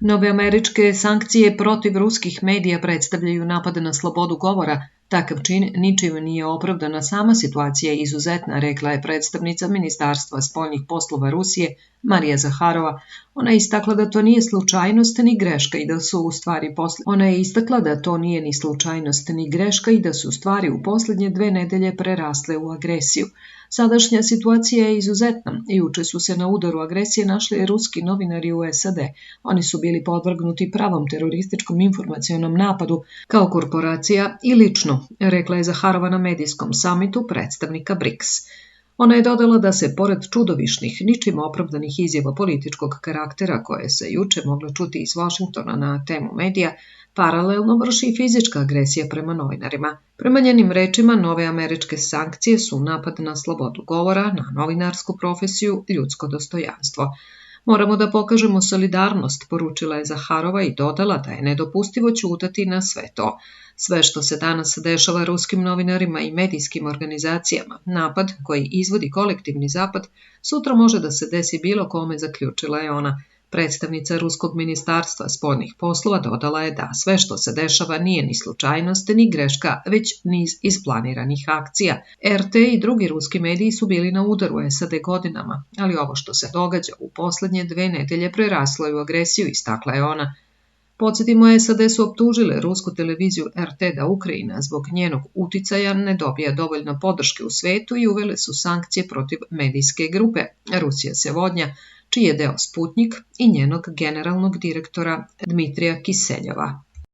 Nove američke sankcije protiv ruskih medija predstavljaju napad na slobodu govora. Takav čin ničim nije opravdan, a sama situacija je izuzetna, rekla je predstavnica Ministarstva spoljnih poslova Rusije Marija Zaharova. Ona je istakla da to nije slučajnost ni greška i da su u stvari u posljednje 2 nedelje prerasle u agresiju. Sadašnja situacija je izuzetna. Juče su se na udaru agresije našli ruski novinari u SAD. Oni su bili podvrgnuti pravom terorističkom informacionom napadu kao korporacija i lično, rekla je Zaharova na medijskom samitu predstavnika BRICS. Ona je dodala da se, pored čudovišnih, ničim opravdanih izjava političkog karaktera koje se juče mogle čuti iz Vašingtona na temu medija, paralelno vrši i fizička agresija prema novinarima. Prema njenim rečima, nove američke sankcije su napad na slobodu govora, na novinarsku profesiju, ljudsko dostojanstvo. Moramo da pokažemo solidarnost, poručila je Zaharova i dodala da je nedopustivo ćutati na sve to. Sve što se danas dešava ruskim novinarima i medijskim organizacijama, napad koji izvodi kolektivni zapad, sutra može da se desi bilo kome, zaključila je ona. Predstavnica Ruskog ministarstva spoljnih poslova dodala je da sve što se dešava nije ni slučajnost ni greška, već niz isplaniranih akcija. RT i drugi ruski mediji su bili na udaru SAD godinama, ali ovo što se događa u posljednje 2 nedelje preraslo je u agresiju, istakla je ona. Podsjetimo, SAD su optužile rusku televiziju RT da Ukrajina zbog njenog uticaja ne dobija dovoljno podrške u svetu i uvele su sankcije protiv medijske grupe Rusija se vodnja, čiji je deo Sputnik, i njenog generalnog direktora Dmitrija Kiseljova.